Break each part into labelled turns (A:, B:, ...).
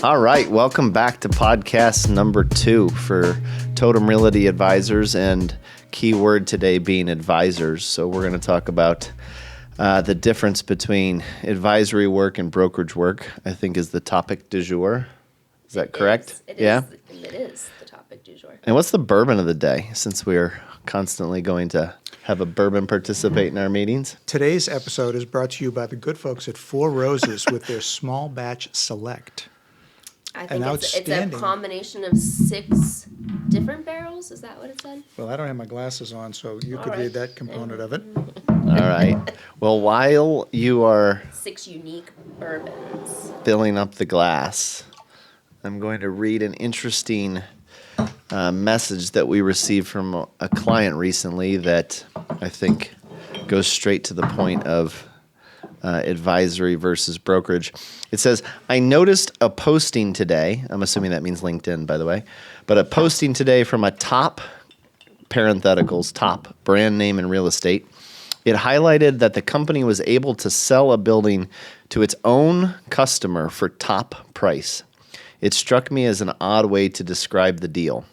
A: All right, welcome back to podcast number 2 for Totum Realty Advisors, and keyword today being advisors. So we're going to talk about the difference between advisory work and brokerage work, I think is the topic du jour. Is that correct?
B: It is the topic du jour.
A: And what's the bourbon of the day, since we're constantly going to have a bourbon participate in our meetings?
C: Today's episode is brought to you by the good folks at Four Roses with their small batch select.
B: I think it's a combination of 6 different barrels. Is that what it said?
C: Well, I don't have my glasses on, so you could read that component of it.
A: All right. Well, while you are
B: 6 unique bourbons
A: filling up the glass, I'm going to read an interesting message that we received from a client recently that I think goes straight to the point of advisory versus brokerage. It says, I noticed a posting today. I'm assuming that means LinkedIn, by the way. But a posting today from a top, parentheticals, top brand name in real estate. It highlighted that the company was able to sell a building to its own customer for top price. It struck me as an odd way to describe the deal.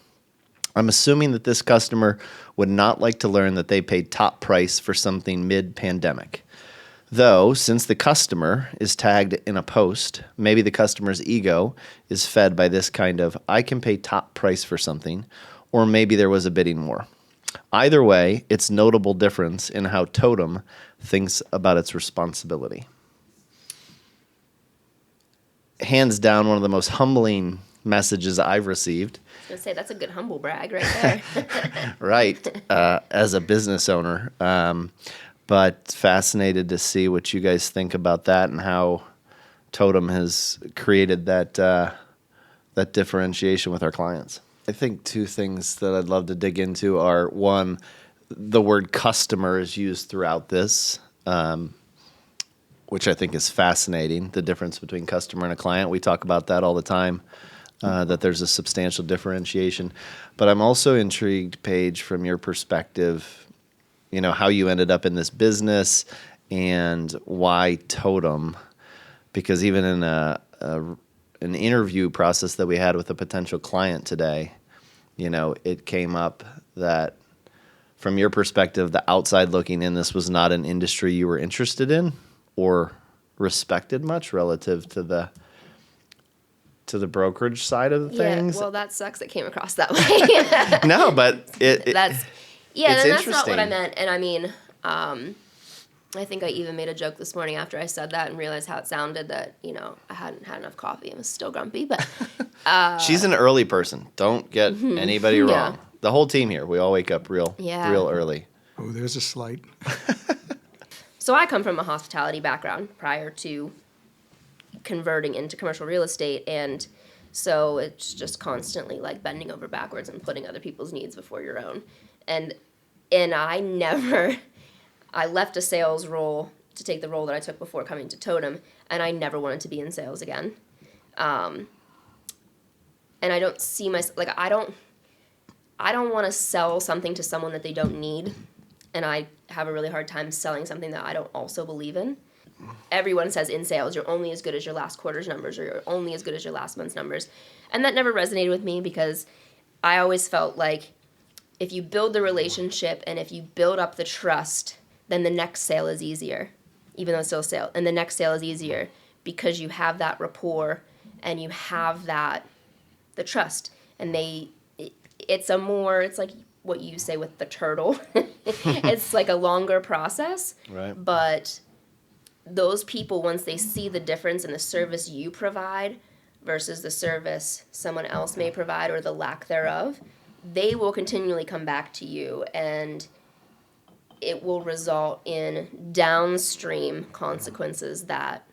A: I'm assuming that this customer would not like to learn that they paid top price for something mid-pandemic. Though, since the customer is tagged in a post, maybe the customer's ego is fed by this kind of, I can pay top price for something, or maybe there was a bidding war. Either way, it's notable difference in how Totum thinks about its responsibility. Hands down, one of the most humbling messages I've received.
B: I was going to say, that's a good humble brag right there.
A: Right, as a business owner. But fascinated to see what you guys think about that and how Totum has created that differentiation with our clients. I think 2 things that I'd love to dig into are, one, the word customer is used throughout this, which I think is fascinating, the difference between customer and a client. We talk about that all the time, that there's a substantial differentiation. But I'm also intrigued, Paige, from your perspective, you know, how you ended up in this business and why Totum, because even in an interview process that we had with a potential client today, you know, it came up that from your perspective, the outside looking in, this was not an industry you were interested in or respected much relative to the brokerage side of things.
B: Yeah, well, that sucks. It came across that way.
A: No, but
B: that's
A: interesting.
B: not what I meant. And I mean, I think I even made a joke this morning after I said that and realized how it sounded that, you know, I hadn't had enough coffee and was still grumpy. But
A: she's an early person. Don't get anybody wrong.
B: Yeah.
A: The whole team here, we all wake up real early.
C: Oh, there's a slight.
B: So I come from a hospitality background prior to converting into commercial real estate, and so it's just constantly like bending over backwards and putting other people's needs before your own. And I left a sales role to take the role that I took before coming to Totum, and I never wanted to be in sales again. And I don't see myself, like, I don't want to sell something to someone that they don't need, and I have a really hard time selling something that I don't also believe in. Everyone says in sales, you're only as good as your last quarter's numbers, or you're only as good as your last month's numbers. And that never resonated with me because I always felt like if you build the relationship and if you build up the trust, then the next sale is easier, even though it's still a sale. And the next sale is easier because you have that rapport and you have the trust. And it's like what you say with the turtle. It's like a longer process.
A: Right.
B: But those people, once they see the difference in the service you provide versus the service someone else may provide or the lack thereof, they will continually come back to you, and it will result in downstream consequences that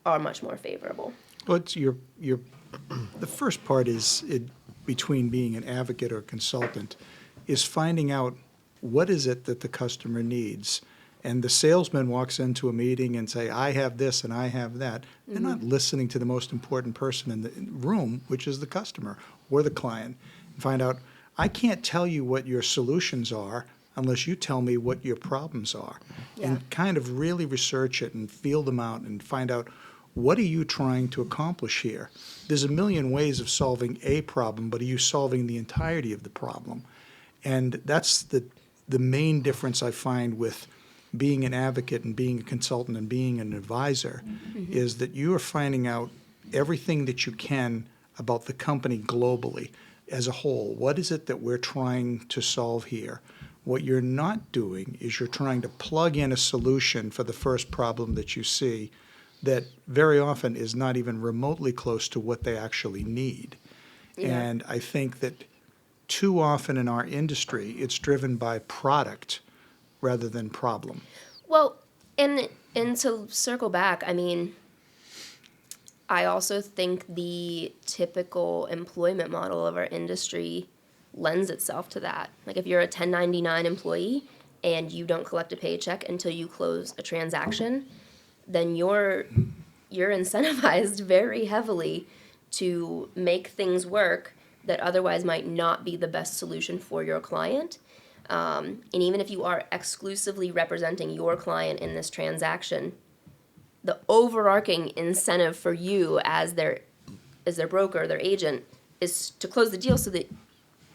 B: are much more favorable.
C: Well, it's the first part is between being an advocate or consultant is finding out what is it that the customer needs. And the salesman walks into a meeting and say, I have this and I have that. They're not listening to the most important person in the room, which is the customer or the client. And find out, I can't tell you what your solutions are unless you tell me what your problems are. Yeah. And kind of really research it and feel them out and find out what are you trying to accomplish here? There's a million ways of solving a problem, but are you solving the entirety of the problem? And that's the main difference I find with being an advocate and being a consultant and being an advisor, is that you are finding out everything that you can about the company globally as a whole. What is it that we're trying to solve here? What you're not doing is you're trying to plug in a solution for the first problem that you see that very often is not even remotely close to what they actually need.
B: Yeah.
C: And I think that too often in our industry, it's driven by product rather than problem.
B: Well, and to circle back, I mean, I also think the typical employment model of our industry lends itself to that. Like if you're a 1099 employee and you don't collect a paycheck until you close a transaction, then you're incentivized very heavily to make things work that otherwise might not be the best solution for your client. And even if you are exclusively representing your client in this transaction, the overarching incentive for you as their broker, their agent, is to close the deal so that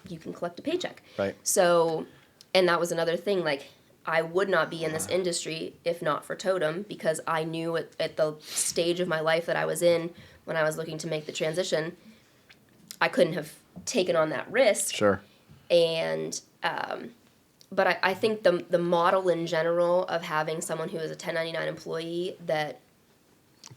B: you can collect a paycheck.
A: Right.
B: So, and that was another thing, like, I would not be in this industry if not for Totum, because I knew at the stage of my life that I was in when I was looking to make the transition, I couldn't have taken on that risk.
A: Sure.
B: And, but I think the model in general of having someone who is a 1099 employee that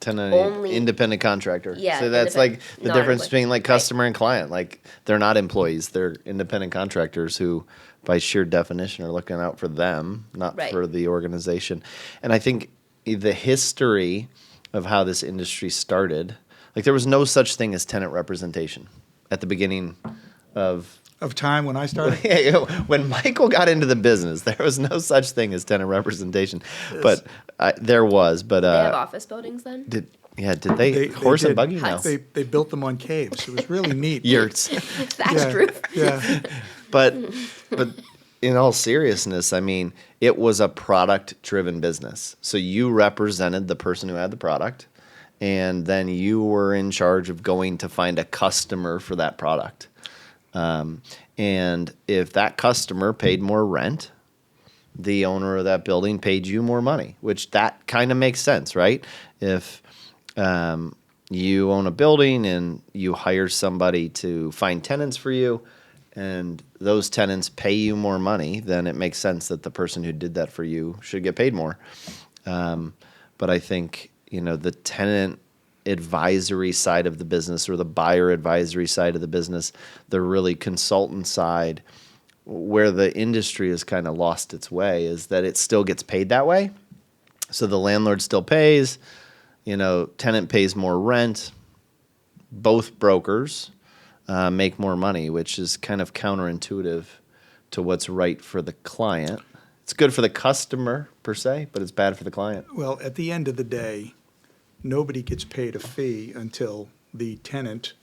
A: 1099 independent contractor.
B: Yeah,
A: So that's like the
B: not
A: difference
B: employee.
A: between like customer and client. Like they're not employees, they're independent contractors who by sheer definition are looking out for them, not
B: Right.
A: for the organization. And I think the history of how this industry started, like there was no such thing as tenant representation at the beginning of
C: Of time when I started?
A: when Michael got into the business, there was no such thing as tenant representation, but there was. But
B: they have office buildings then.
A: did they horse
C: did.
A: and buggy? No,
C: They built them on caves. It was really neat.
A: yurts.
B: Thatch roof.
C: Yeah.
A: But in all seriousness, I mean, it was a product-driven business. So you represented the person who had the product, and then you were in charge of going to find a customer for that product. And if that customer paid more rent, the owner of that building paid you more money, which that kind of makes sense, right? If you own a building and you hire somebody to find tenants for you, and those tenants pay you more money, then it makes sense that the person who did that for you should get paid more. But I think, the tenant advisory side of the business or the buyer advisory side of the business, the really consultant side, where the industry has kind of lost its way is that it still gets paid that way. So the landlord still pays, tenant pays more rent. Both brokers make more money, which is kind of counterintuitive to what's right for the client. It's good for the customer per se, but it's bad for the client.
C: Well, at the end of the day, nobody gets paid a fee until the tenant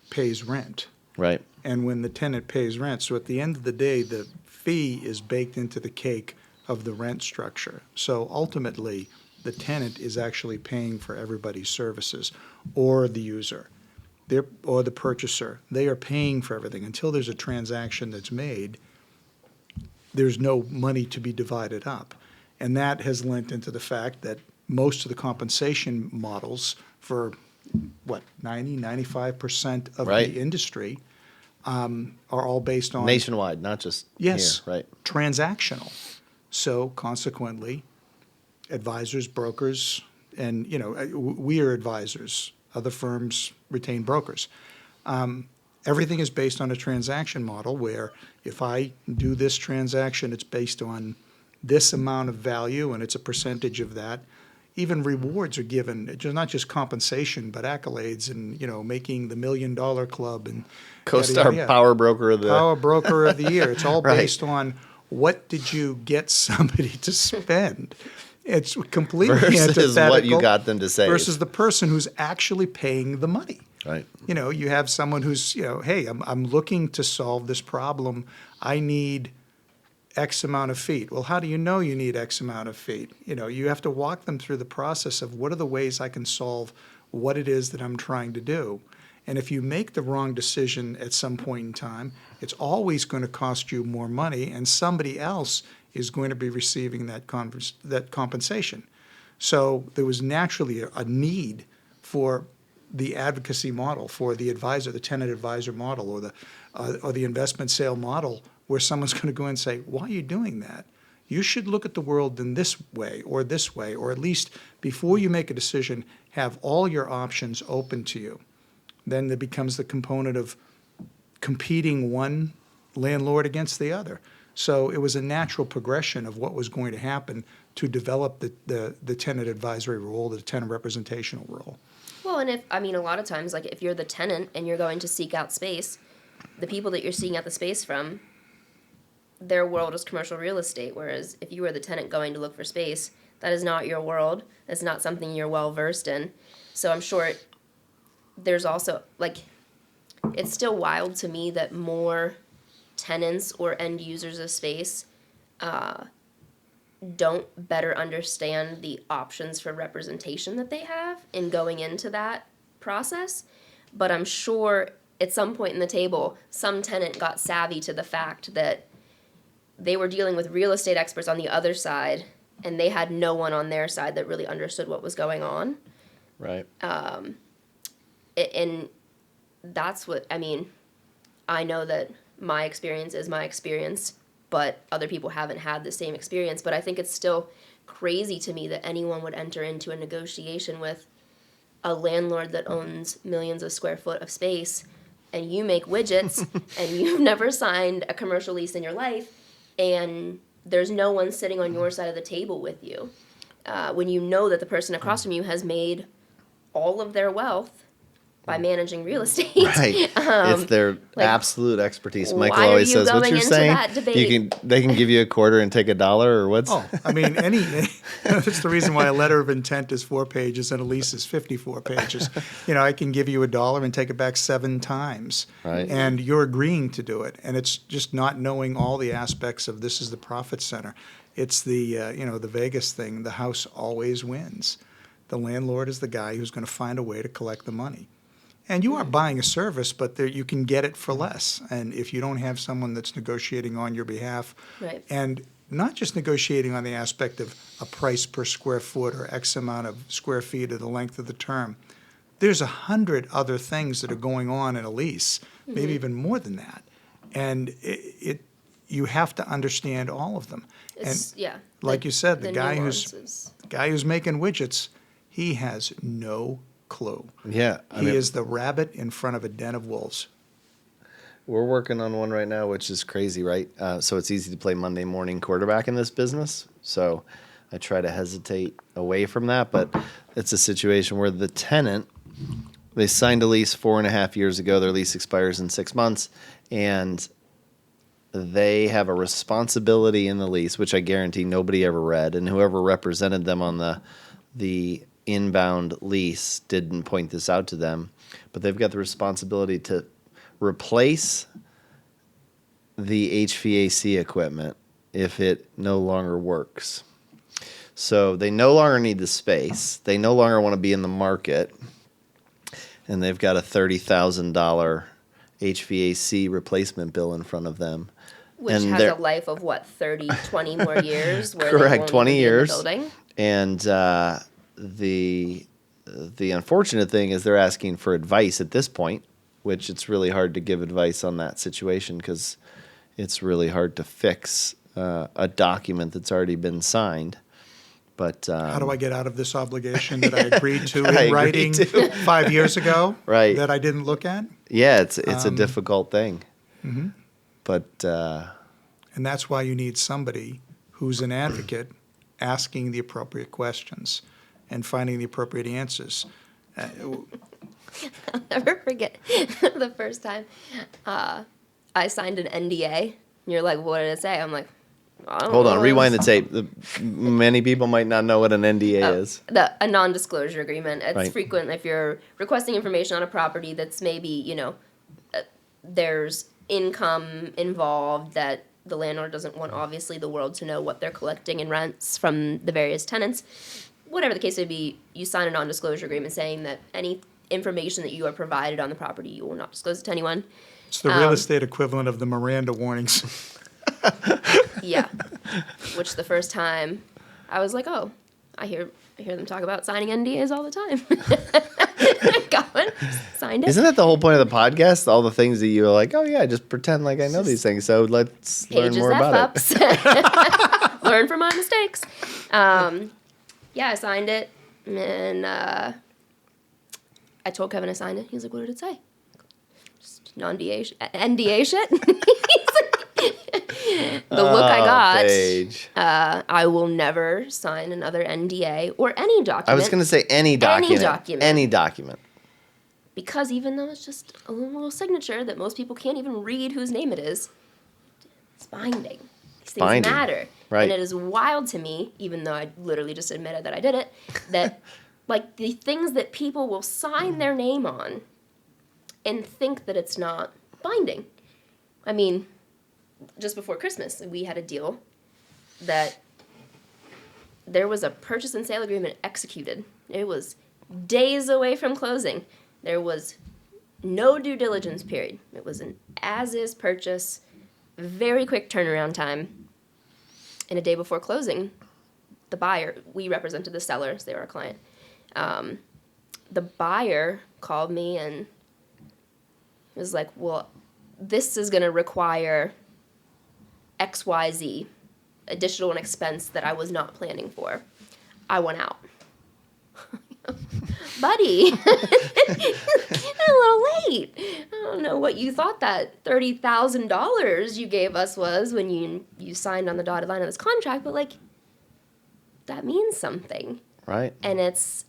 C: pays rent.
A: Right.
C: And when the tenant pays rent, so at the end of the day, the fee is baked into the cake of the rent structure. So ultimately, the tenant is actually paying for everybody's services, or the user, or the purchaser. They are paying for everything. Until there's a transaction that's made, there's no money to be divided up. And that has lent into the fact that most of the compensation models for, 95% of
A: Right.
C: the industry are all based on
A: Nationwide, not just
C: Yes.
A: here, right?
C: transactional. So consequently, advisors, brokers, and, we are advisors. Other firms retain brokers. Everything is based on a transaction model where if I do this transaction, it's based on this amount of value and it's a percentage of that. Even rewards are given. It's not just compensation, but accolades and, making the $1 Million Club and
A: CoStar
C: yada, yada.
A: Power Broker of the
C: Power Broker of the Year. It's all
A: Right.
C: based on what did you get somebody to spend. It's completely
A: versus
C: antithetical
A: what you got them to say.
C: versus the person who's actually paying the money.
A: Right.
C: You have someone who's, hey, I'm looking to solve this problem. I need X amount of feet. Well, how do you know you need X amount of feet? You have to walk them through the process of what are the ways I can solve what it is that I'm trying to do. And if you make the wrong decision at some point in time, it's always going to cost you more money, and somebody else is going to be receiving that compensation. So there was naturally a need for the advocacy model, for the advisor, the tenant advisor model, or the investment sale model, where someone's going to go and say, why are you doing that? You should look at the world in this way, or at least before you make a decision, have all your options open to you. Then there becomes the component of competing one landlord against the other. So it was a natural progression of what was going to happen to develop the tenant advisory role, the tenant representational role.
B: Well, and a lot of times, like if you're the tenant and you're going to seek out space, the people that you're seeking out the space from, their world is commercial real estate. Whereas if you were the tenant going to look for space, that is not your world. That's not something you're well versed in. So I'm sure there's also, like, it's still wild to me that more tenants or end users of space don't better understand the options for representation that they have in going into that process. But I'm sure at some point in the table, some tenant got savvy to the fact that they were dealing with real estate experts on the other side, and they had no one on their side that really understood what was going on.
A: Right.
B: And that's what, I know that my experience is my experience, but other people haven't had the same experience. But I think it's still crazy to me that anyone would enter into a negotiation with a landlord that owns millions of square foot of space, and you make widgets, and you've never signed a commercial lease in your life, and there's no one sitting on your side of the table with you. When you know that the person across from you has made all of their wealth by managing real estate.
A: Right. It's their absolute expertise. Michael
B: why are
A: always
B: you
A: says, what
B: going
A: you're
B: into
A: saying,
B: that debate?
A: they can give you a quarter and take $1, or what's...
C: Oh, that's the reason why a letter of intent is 4 pages and a lease is 54 pages. I can give you $1 and take it back 7 times.
A: Right.
C: And you're agreeing to do it. And it's just not knowing all the aspects of this is the profit center. It's the Vegas thing, the house always wins. The landlord is the guy who's going to find a way to collect the money. And you are buying a service, but you can get it for less. And if you don't have someone that's negotiating on your behalf,
B: Right.
C: and not just negotiating on the aspect of a price per square foot or X amount of square feet or the length of the term, there's 100 other things that are going on in a lease, maybe even more than that. And you have to understand all of them. Like you said, the guy who's making widgets, he has no clue.
A: Yeah.
C: He is the rabbit in front of a den of wolves.
A: We're working on one right now, which is crazy, right? So it's easy to play Monday morning quarterback in this business. So I try to hesitate away from that. But it's a situation where the tenant, they signed a lease 4.5 years ago. Their lease expires in 6 months. And they have a responsibility in the lease, which I guarantee nobody ever read. And whoever represented them on the inbound lease didn't point this out to them, but they've got the responsibility to replace the HVAC equipment if it no longer works. So they no longer need the space. They no longer want to be in the market, and they've got a $30,000 HVAC replacement bill in front of them.
B: Which has a life of 20 more years? Where
A: correct,
B: they won't
A: 20
B: even
A: years.
B: be in the building?
A: And the unfortunate thing is they're asking for advice at this point, which it's really hard to give advice on that situation because it's really hard to fix a document that's already been signed. But
C: how do I get out of this obligation that I agreed to
A: I
C: in writing 5 years ago
A: Right.
C: that I didn't look at?
A: Yeah, it's a difficult thing.
C: Mm-hmm.
A: But
C: and that's why you need somebody who's an advocate asking the appropriate questions and finding the appropriate answers.
B: I'll never forget the first time I signed an NDA. And you're like, what did it say? I'm like, I don't
A: hold
B: know
A: on,
B: what
A: rewind
B: it
A: the tape. Many people might not know what an NDA is.
B: A non-disclosure agreement. It's
A: Right.
B: frequent if you're requesting information on a property that's maybe, there's income involved that the landlord doesn't want, obviously, the world to know what they're collecting in rents from the various tenants. Whatever the case may be, you sign a non-disclosure agreement saying that any information that you are provided on the property, you will not disclose it to anyone.
C: It's the real estate equivalent of the Miranda warnings.
B: Yeah. Which the first time I was like, oh, I hear them talk about signing NDAs all the time. Got one, signed it.
A: Isn't that the whole point of the podcast? All the things that you're like, oh yeah, just pretend like I know these things. So let's learn
B: Paige's
A: more about it.
B: F-ups. Learn from my mistakes. Yeah, I signed it, and I told Kevin I signed it. He was like, what did it say? Just NDA shit? The look I got,
A: Paige.
B: I will never sign another NDA or any document.
A: I was going to say any document. Any document.
B: Because even though it's just a little signature that most people can't even read whose name it is, it's binding. These things
A: Binding.
B: matter.
A: Right.
B: And it is wild to me, even though I literally just admitted that I did it, that like the things that people will sign their name on and think that it's not binding. I mean, just before Christmas, we had a deal that there was a purchase and sale agreement executed. It was days away from closing. There was no due diligence period. It was an as-is purchase, very quick turnaround time. And a day before closing, the buyer, we represented the sellers, they were our client. The buyer called me and was like, well, this is going to require XYZ, additional expense that I was not planning for. I went out. Buddy, a little late. I don't know what you thought that $30,000 you gave us was when you signed on the dotted line of this contract, but like, that means something.
A: Right.
B: And it's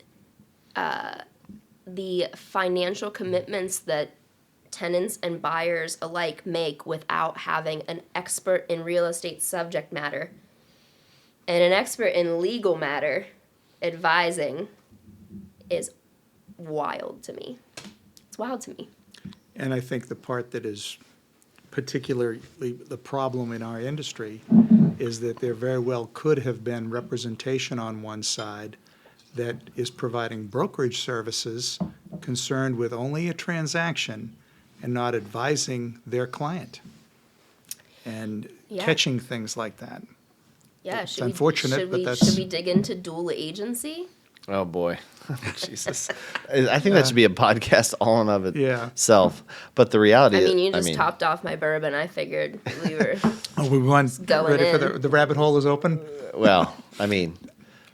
B: the financial commitments that tenants and buyers alike make without having an expert in real estate subject matter and an expert in legal matter advising is wild to me. It's wild to me.
C: And I think the part that is particularly the problem in our industry is that there very well could have been representation on one side that is providing brokerage services concerned with only a transaction and not advising their client and catching things like that.
B: Yeah,
C: It's unfortunate, but that's...
B: Should we dig into dual agency?
A: Oh boy, Jesus! I think that should be a podcast all in of itself. But the reality,
B: You just topped off my bourbon. I figured we were.
C: Oh, we want
B: going
C: ready
B: in.
C: for the rabbit hole is open.
A: Well, I mean,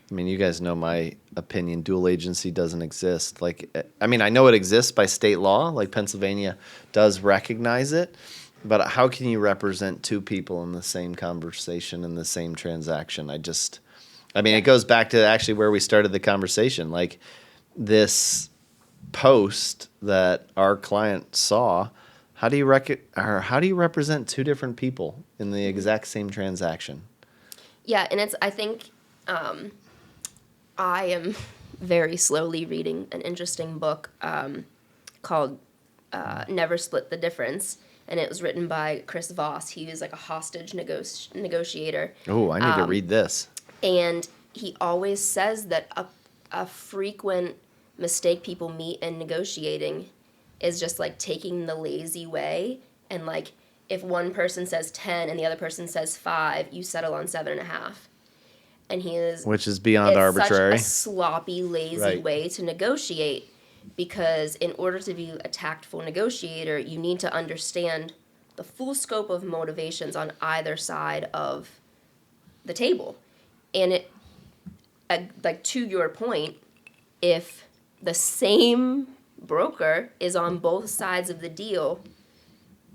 A: you guys know my opinion. Dual agency doesn't exist. I know it exists by state law. Like Pennsylvania does recognize it. But how can you represent two people in the same conversation in the same transaction? It goes back to actually where we started the conversation. Like this post that our client saw, how do you represent two different people in the exact same transaction?
B: Yeah, and I think I am very slowly reading an interesting book called Never Split the Difference. And it was written by Chris Voss. He was like a hostage negotiator.
A: Oh, I need to read this.
B: And he always says that a frequent mistake people meet in negotiating is just like taking the lazy way. And like if one person says 10 and the other person says 5, you settle on 7.5. And which is beyond arbitrary. Such a sloppy, lazy way to negotiate. Because in order to be a tactful negotiator, you need to understand the full scope of motivations on either side of the table. And to your point, if the same broker is on both sides of the deal,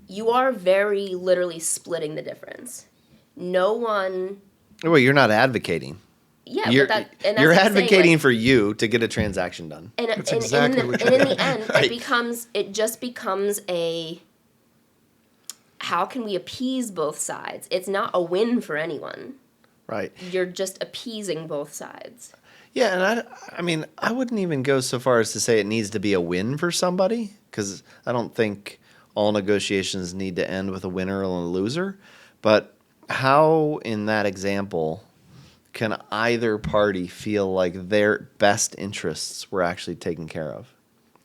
B: you are very literally splitting the difference. No one...
A: Well, you're not advocating.
B: Yeah,
A: you're advocating for you to get a transaction done.
B: And
C: That's exactly what you're
B: doing. And in the end,
A: Right.
B: it just becomes a, how can we appease both sides? It's not a win for anyone.
A: Right.
B: You're just appeasing both sides.
A: Yeah, and I wouldn't even go so far as to say it needs to be a win for somebody, because I don't think all negotiations need to end with a winner or a loser. But how in that example can either party feel like their best interests were actually taken care of?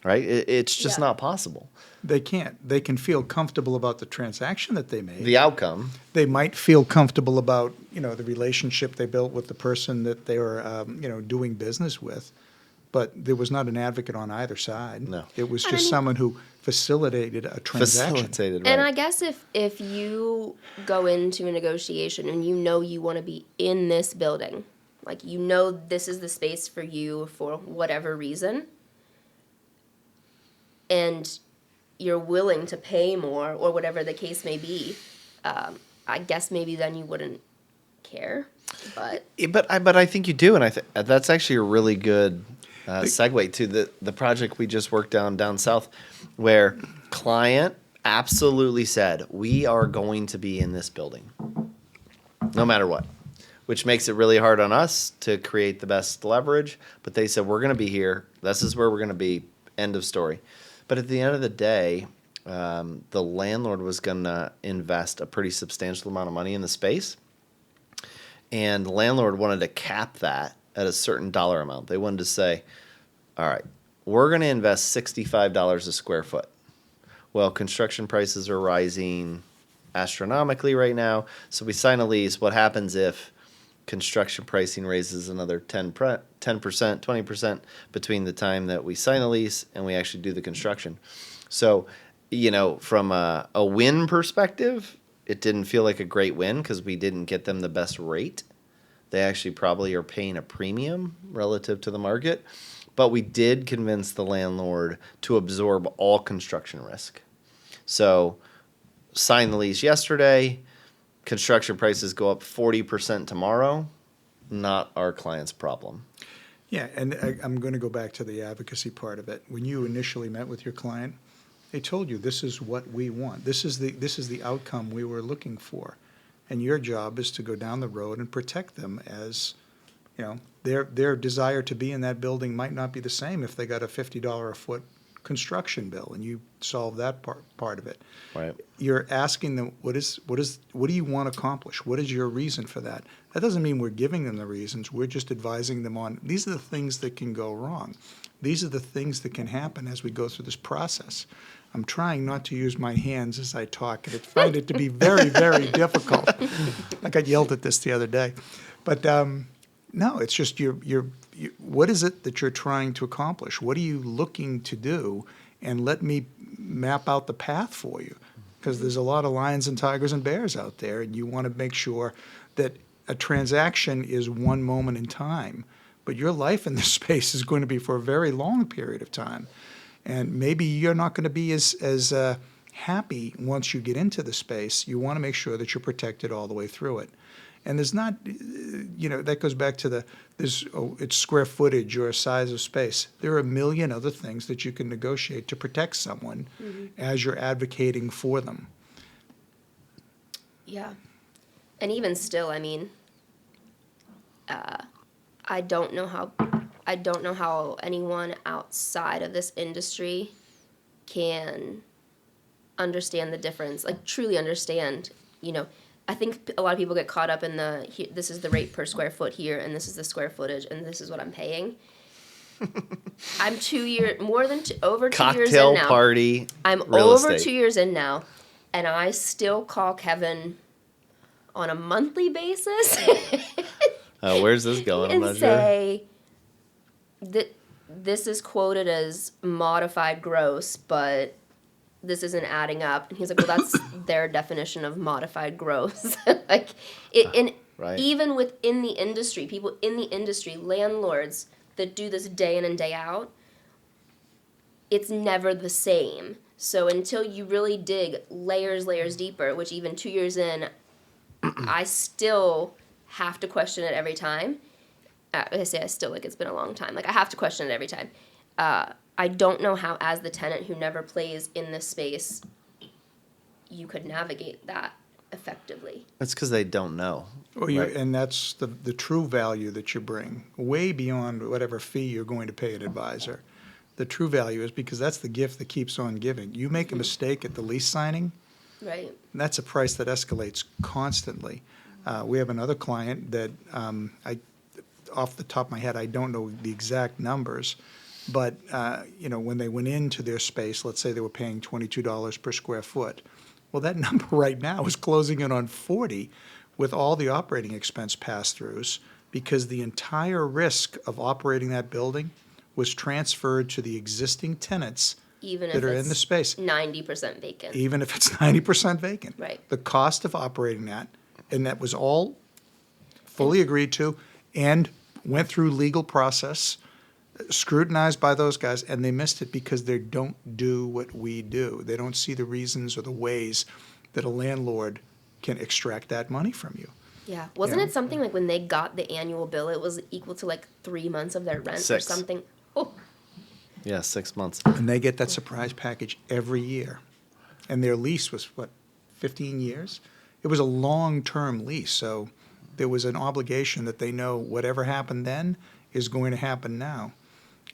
A: Right? It's just
B: Yeah.
A: not possible.
C: They can't. They can feel comfortable about the transaction that they made.
A: The outcome.
C: They might feel comfortable about, the relationship they built with the person that they were, doing business with. But there was not an advocate on either side.
A: No.
C: It was
B: And I
C: just
B: mean-
C: someone who facilitated a transaction.
A: Facilitated,
B: And
A: right.
B: I guess if you go into a negotiation and you want to be in this building, like this is the space for you for whatever reason, and you're willing to pay more or whatever the case may be, I guess maybe then you wouldn't care. But
A: But I think you do, and I think that's actually a really good segue to the project we just worked down south, where client absolutely said we are going to be in this building, no matter what, which makes it really hard on us to create the best leverage. But they said we're going to be here. This is where we're going to be. End of story. But at the end of the day, the landlord was going to invest a pretty substantial amount of money in the space. And the landlord wanted to cap that at a certain dollar amount. They wanted to say, all right, we're going to invest $65 a square foot. Well, construction prices are rising astronomically right now. So we sign a lease. What happens if construction pricing raises another 10%, 20% between the time that we sign a lease and we actually do the construction? So, from a win perspective, it didn't feel like a great win because we didn't get them the best rate. They actually probably are paying a premium relative to the market. But we did convince the landlord to absorb all construction risk. So, sign the lease yesterday. Construction prices go up 40% tomorrow. Not our client's problem.
C: Yeah, and I'm going to go back to the advocacy part of it. When you initially met with your client, they told you this is what we want. This is the outcome we were looking for, and your job is to go down the road and protect them. As their desire to be in that building might not be the same if they got a $50 a foot construction bill, and you solve that part of it.
A: Right.
C: You're asking them what do you want to accomplish? What is your reason for that? That doesn't mean we're giving them the reasons. We're just advising them on these are the things that can go wrong. These are the things that can happen as we go through this process. I'm trying not to use my hands as I talk, and I find it to be very, very difficult. I got yelled at this the other day. But no, it's just what is it that you're trying to accomplish? What are you looking to do? And let me map out the path for you. Because there's a lot of lions and tigers and bears out there, and you want to make sure that a transaction is one moment in time. But your life in this space is going to be for a very long period of time. And maybe you're not going to be as happy once you get into the space. You want to make sure that you're protected all the way through it. And there's not, that goes back to it's square footage or size of space. There are a million other things that you can negotiate to protect someone as you're advocating for them.
B: yeah, and even still, I mean, I don't know how anyone outside of this industry can understand the difference, like truly understand, I think a lot of people get caught up in this is the rate per square foot here, and this is the square footage, and this is what I'm paying. I'm over 2 years in now.
A: Cocktail party.
B: I'm
A: real
B: over
A: estate.
B: 2 years in now, and I still call Kevin on a monthly basis
A: Where's this going? I'm
B: and
A: not sure.
B: say that this is quoted as modified gross, but this isn't adding up. And he's like, well, that's their definition of modified gross.
A: Right.
B: Even within the industry, people in the industry, landlords that do this day in and day out, it's never the same. So until you really dig layers deeper, which even 2 years in, I still have to question it every time. I say I still, like it's been a long time. Like I have to question it every time. I don't know how, as the tenant who never plays in this space, you could navigate that effectively.
A: That's because they don't know.
C: Well,
A: right?
C: And that's the true value that you bring, way beyond whatever fee you're going to pay an advisor. The true value is because that's the gift that keeps on giving. You make a mistake at the lease signing,
B: Right.
C: And that's a price that escalates constantly. We have another client that off the top of my head, I don't know the exact numbers, but when they went into their space, let's say they were paying $22 per square foot. Well, that number right now is closing in on 40 with all the operating expense pass-throughs, because the entire risk of operating that building was transferred to the existing tenants
B: Even
C: that
B: if
C: are
B: it's
C: in the space,
B: 90% vacant.
C: even if it's 90% vacant.
B: Right.
C: The cost of operating that, and that was all fully agreed to and went through legal process, scrutinized by those guys, and they missed it because they don't do what we do. They don't see the reasons or the ways that a landlord can extract that money from you.
B: Yeah. Wasn't
C: Yeah.
B: it something like when they got the annual bill, it was equal to like 3 months of their rent or
A: 6.
B: something? Oh,
A: Yeah, 6 months.
C: And they get that surprise package every year. And their lease was, 15 years? It was a long-term lease, so there was an obligation that they know whatever happened then is going to happen now.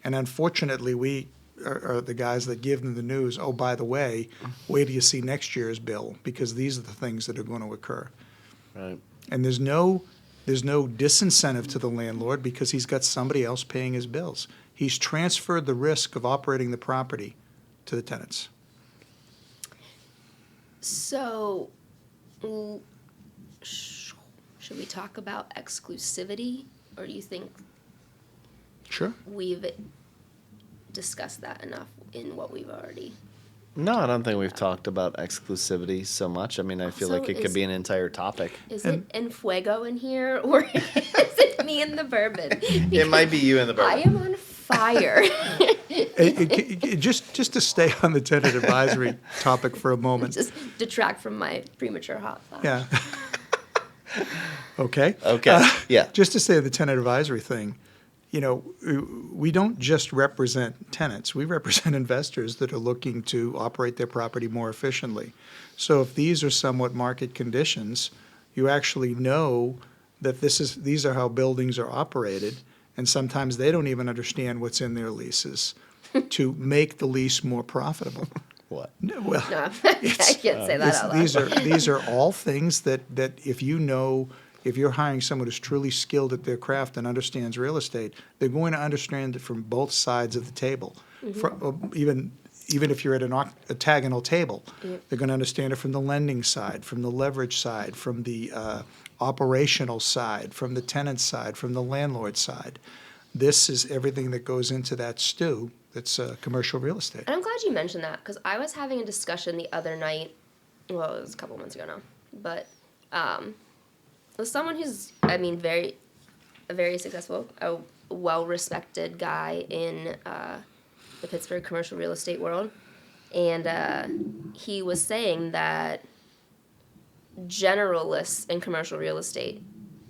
C: And unfortunately, we are the guys that give them the news, oh, by the way, wait till you see next year's bill, because these are the things that are going to occur.
A: Right.
C: And there's no disincentive to the landlord because he's got somebody else paying his bills. He's transferred the risk of operating the property to the tenants.
B: so should we talk about exclusivity, or do you think
C: Sure.
B: we've discussed that enough in what we've already?
A: No, I don't think we've talked about exclusivity so much. I mean, I feel
B: Also,
A: like it could be an entire topic.
B: Is
C: And-
B: it En Fuego in here, or is it me and the bourbon?
A: It might be you in the
B: I
A: bourbon.
B: am on fire.
C: Just to stay on the tenant advisory topic for a moment.
B: Just detract from my premature hot flash.
C: Yeah. Okay.
A: Okay. Yeah.
C: Just to say the tenant advisory thing, we don't just represent tenants. We represent investors that are looking to operate their property more efficiently. So if these are somewhat market conditions, you actually know that these are how buildings are operated, and sometimes they don't even understand what's in their leases to make the lease more profitable.
A: What?
C: No, well,
B: No, I can't say that out loud.
C: these are all things that if you're hiring someone who's truly skilled at their craft and understands real estate, they're going to understand it from both sides of the table. Even if you're at an octagonal table, they're going to understand it from the lending side, from the leverage side, from the operational side, from the tenant side, from the landlord side. This is everything that goes into that stew that's commercial real estate.
B: And I'm glad you mentioned that, because I was having a discussion the other night. Well, it was a couple months ago now, but with someone who's, a very successful, a well-respected guy in the Pittsburgh commercial real estate world, and he was saying that generalists in commercial real estate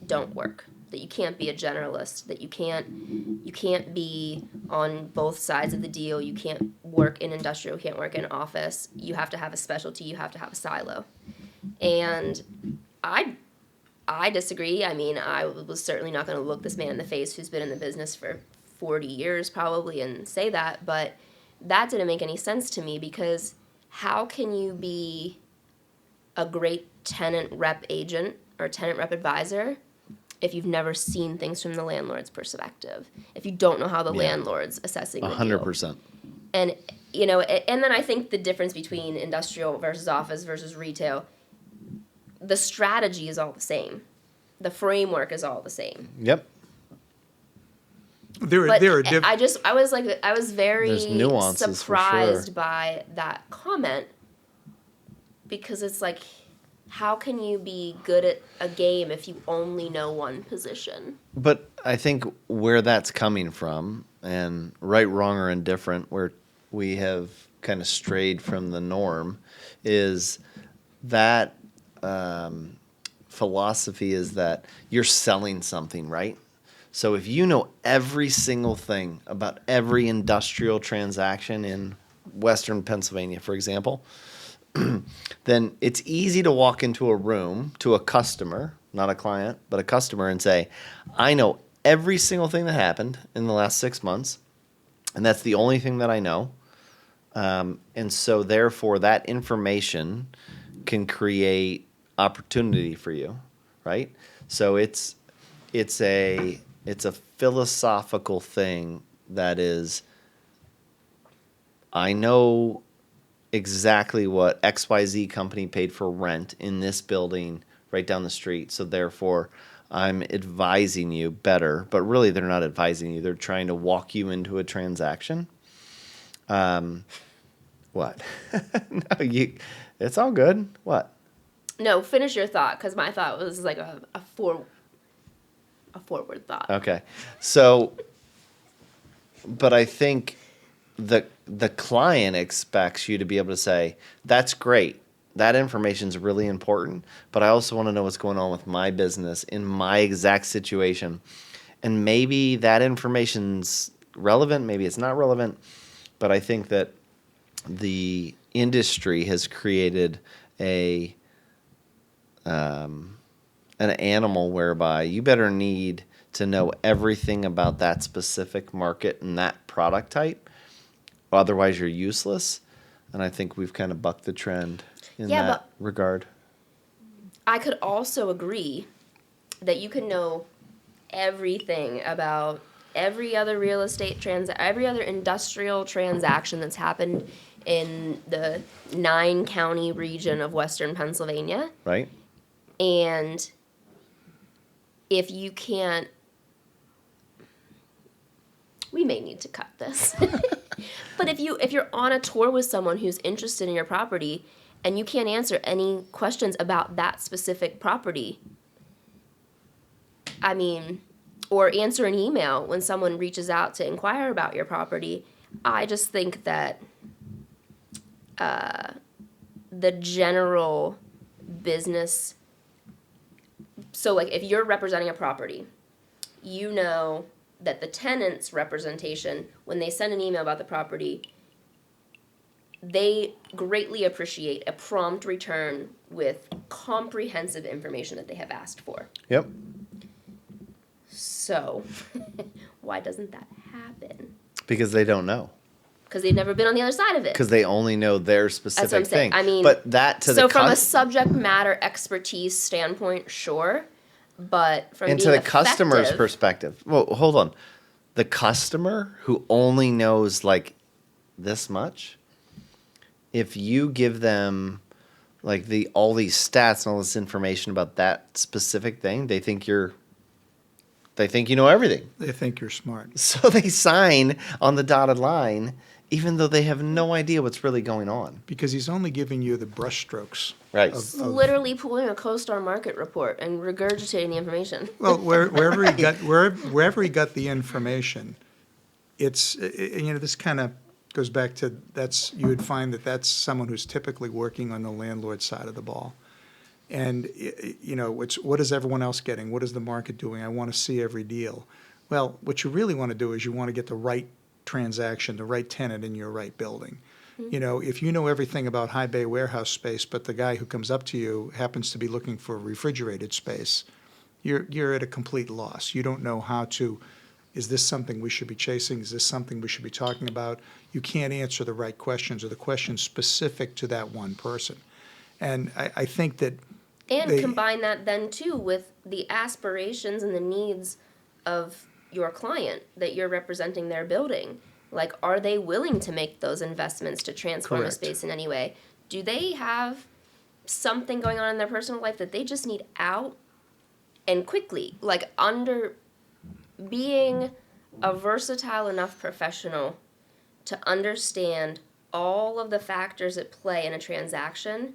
B: don't work. That you can't be a generalist. That you can't be on both sides of the deal. You can't work in industrial. You can't work in office. You have to have a specialty. You have to have a silo. And I disagree. I mean, I was certainly not going to look this man in the face who's been in the business for 40 years probably and say that, but that didn't make any sense to me, because how can you be a great tenant rep agent or tenant rep advisor if you've never seen things from the landlord's perspective, if you don't know how the landlord's assessing the deal?
A: 100%.
B: And, and then I think the difference between industrial versus office versus retail, the strategy is all the same. The framework is all the same.
A: Yep.
C: There
B: But
C: are different.
B: I was very
A: There's nuances for
B: surprised
A: sure.
B: by that comment, because it's like, how can you be good at a game if you only know one position?
A: But I think where that's coming from, and right, wrong, or indifferent, where we have kind of strayed from the norm, is that philosophy is that you're selling something, right? So if you know every single thing about every industrial transaction in Western Pennsylvania, for example, then it's easy to walk into a room to a customer, not a client, but a customer, and say, I know every single thing that happened in the last 6 months, and that's the only thing that I know. And so therefore that information can create opportunity for you, right? So it's a philosophical thing that is, I know exactly what XYZ company paid for rent in this building right down the street, so therefore I'm advising you better, but really they're not advising you, they're trying to walk you into a transaction. What? No, it's all good. What?
B: No, finish your thought, because my thought was like a forward thought.
A: Okay. So, but I think the client expects you to be able to say, that's great. That information is really important, but I also want to know what's going on with my business in my exact situation. And maybe that information's relevant, maybe it's not relevant, but I think that the industry has created an animal whereby you better need to know everything about that specific market and that product type, otherwise you're useless. And I think we've kind of bucked the trend in that regard.
B: I could also agree that you can know everything about every other real estate every other industrial transaction that's happened in the 9-county region of Western Pennsylvania.
A: Right?
B: And if you can't, we may need to cut this. But if you're on a tour with someone who's interested in your property and you can't answer any questions about that specific property, I mean, or answer an email when someone reaches out to inquire about your property, I just think that the general business, so like if you're representing a property, you know that the tenant's representation, when they send an email about the property, they greatly appreciate a prompt return with comprehensive information that they have asked for.
A: Yep.
B: So, why doesn't that happen?
A: Because they don't know.
B: Because they've never been on the other side of it.
A: Because they only know their specific
B: That's what I'm saying.
A: thing.
B: I mean,
A: but that to
B: so
A: the
B: from a subject matter expertise standpoint, sure, but from
A: and
B: being
A: to the
B: effective,
A: customer's perspective. Well, hold on. The customer who only knows like this much, if you give them like all these stats and all this information about that specific thing, they think you know everything.
C: They think you're smart.
A: So they sign on the dotted line, even though they have no idea what's really going on.
C: Because he's only giving you the brushstrokes.
A: Right.
B: literally pulling a CoStar market report and regurgitating the information.
C: Well, wherever he got the information, this kind of goes back to you would find that's someone who's typically working on the landlord side of the ball. And, it's what is everyone else getting? What is the market doing? I want to see every deal. Well, what you really want to do is you want to get the right transaction, the right tenant in your right building. Mm-hmm. If you know everything about high bay warehouse space, but the guy who comes up to you happens to be looking for refrigerated space, you're at a complete loss. You don't know is this something we should be chasing? Is this something we should be talking about? You can't answer the right questions or the questions specific to that one person. And I think that
B: combine that then too with the aspirations and the needs of your client that you're representing their building. Like, are they willing to make those investments to transform a space in any way? Do they have something going on in their personal life that they just need out and quickly? Like, being a versatile enough professional to understand all of the factors at play in a transaction.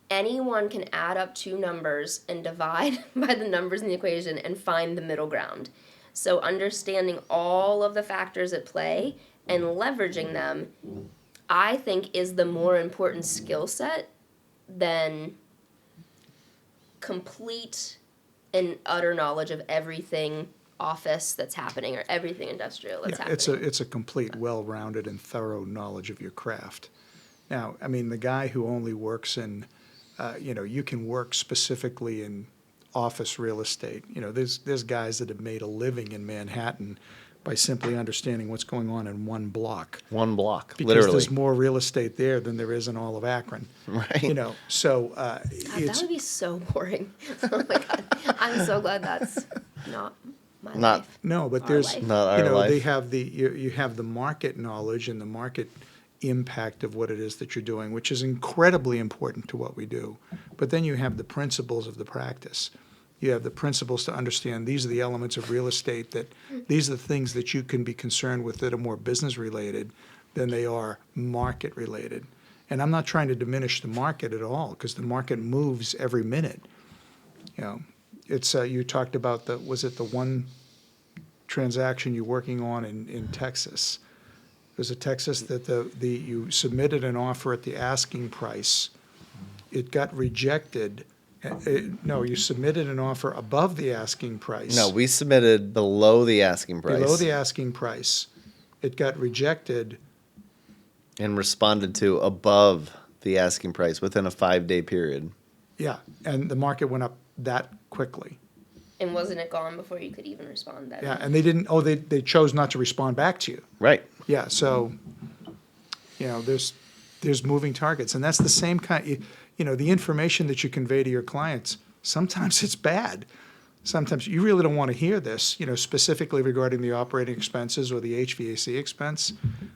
B: Anyone can add up two numbers and divide by the numbers in the equation and find the middle ground. So understanding all of the factors at play and leveraging them, I think, is the more important skill set than complete and utter knowledge of everything office that's happening or everything industrial that's happening.
C: It's a complete, well-rounded and thorough knowledge of your craft. Now, I mean, the guy who only works in you can work specifically in office real estate. There's guys that have made a living in Manhattan by simply understanding what's going on in one block.
A: One block,
C: Because
A: literally.
C: there's more real estate there than there is in all of Akron.
A: Right.
C: You know, so
B: God, that
C: it's,
B: would be so boring. Oh my God. I'm so glad that's not my
A: Not-
B: life.
C: no, but
B: Our
C: there's,
B: life.
A: Not
C: you
A: our
C: know, they
A: life.
C: have you have the market knowledge and the market impact of what it is that you're doing, which is incredibly important to what we do. But then you have the principles of the practice. You have the principles to understand these are the elements of real estate, that these are the things that you can be concerned with that are more business related than they are market related. And I'm not trying to diminish the market at all, because the market moves every minute. You know, it's you talked about was it the one transaction you're working on in Texas? Was it Texas that you submitted an offer at the asking price? It got rejected. No, you submitted an offer above the asking price.
A: No, we submitted below the asking price.
C: Below the asking price. It got rejected.
A: And responded to above the asking price within a 5-day period.
C: Yeah, and the market went up that quickly.
B: And wasn't it gone before you could even respond then?
C: Yeah, and they didn't, they chose not to respond back to you.
A: Right.
C: Yeah, so, you know, there's moving targets, and that's the same kind, you know, the information that you convey to your clients, sometimes it's bad. Sometimes you really don't want to hear this, you know, specifically regarding the operating expenses or the HVAC expense,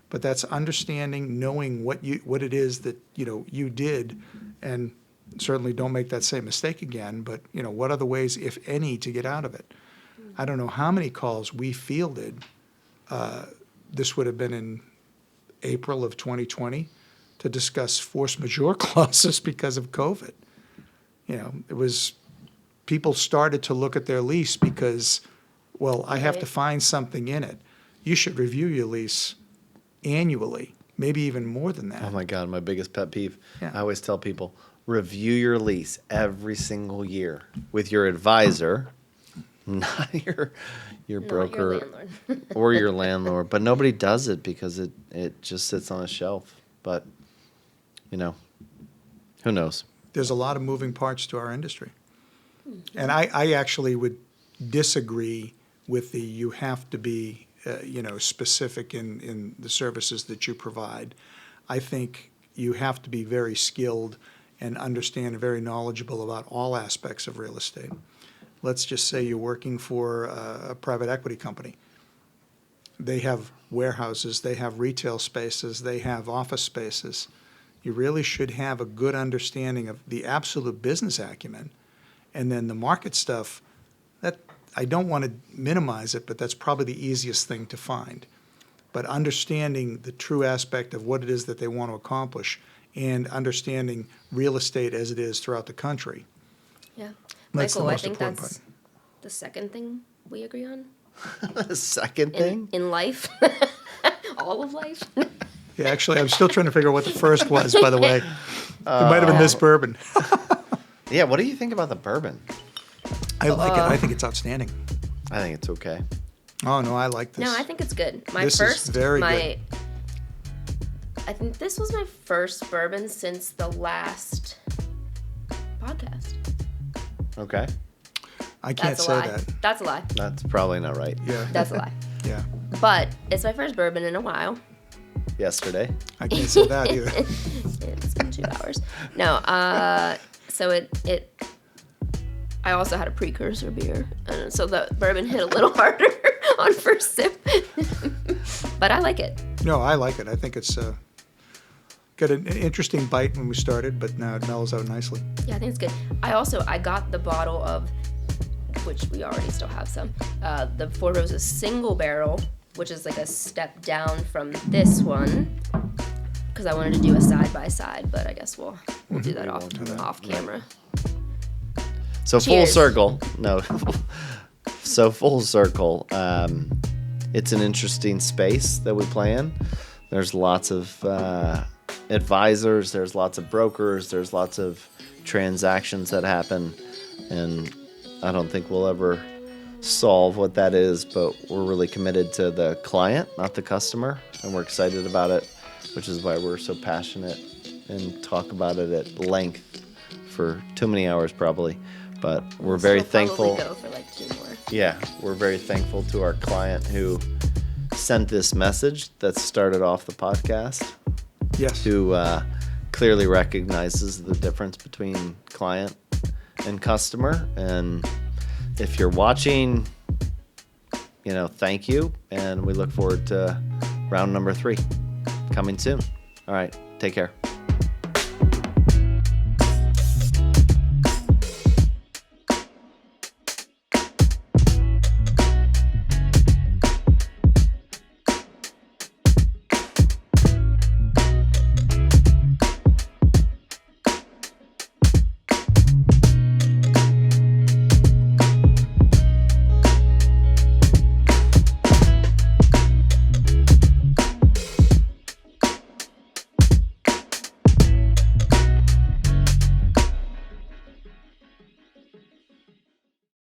C: but that's understanding, knowing what it is that, you know, you did, and certainly don't make that same mistake again, but, you know, what are the ways, if any, to get out of it? I don't know how many calls we fielded, this would have been in April of 2020, to discuss force majeure clauses because of COVID. You know, it was, people started to look at their lease because, well, I have to
B: Right.
C: find something in it. You should review your lease annually, maybe even more than that.
A: Oh my God, my biggest pet peeve.
C: Yeah.
A: I always tell people, review your lease every single year with your advisor, not your
B: Not
A: broker
B: your landlord.
A: or your landlord. But nobody does it because it just sits on a shelf. But, you know, who knows?
C: There's a lot of moving parts to our industry. And I actually would disagree with the you have to be, you know, specific in the services that you provide. I think you have to be very skilled and understand and very knowledgeable about all aspects of real estate. Let's just say you're working for a private equity company. They have warehouses, they have retail spaces, they have office spaces. You really should have a good understanding of the absolute business acumen. And then the market stuff, that I don't want to minimize it, but that's probably the easiest thing to find. But understanding the true aspect of what it is that they want to accomplish and understanding real estate as it is throughout the country.
B: Yeah.
C: That's the
B: Michael, I
C: most
B: think
C: important
B: that's the second thing we agree on
A: The second thing?
B: in life. All of life.
C: Yeah, actually, I'm still trying to figure out what the first was, by the way. It might have been this bourbon.
A: Yeah, what do you think about the bourbon?
C: I like it. I think it's outstanding.
A: I think it's okay.
C: Oh, no, I like this.
B: No, I think it's good. My
C: This is
B: first,
C: very
B: I think this was my first bourbon since the last podcast.
A: Okay.
C: I can't
B: That's a
C: say
B: lie.
C: that.
B: That's a lie.
A: That's probably not right.
C: Yeah,
B: That's a lie.
C: yeah.
B: But it's my first bourbon in a while.
A: Yesterday.
C: I can't say that either.
B: It's been 2 hours. No, so it I also had a precursor beer, and so the bourbon hit a little harder on first sip. But I like it.
C: No, I like it. I think it's got an interesting bite when we started, but now it mellows out nicely.
B: Yeah, I think it's good. I got the bottle of, which we already still have some, the Four Roses single barrel, which is like a step down from this one, because I wanted to do a side by side, but I guess we'll do that off camera.
A: So full
B: Cheers.
A: circle. No. So full circle. It's an interesting space that we play in. There's lots of advisors. There's lots of brokers. There's lots of transactions that happen. And I don't think we'll ever solve what that is, but we're really committed to the client, not the customer. And we're excited about it, which is why we're so passionate and talk about it at length for too many hours probably. But we're very
B: We'll probably
A: thankful.
B: go for like 2 more.
A: Yeah, we're very thankful to our client who sent this message that started off the podcast,
C: Yes.
A: who clearly recognizes the difference between client and customer. And if you're watching, thank you. And we look forward to round number 3 coming soon. All right. Take care.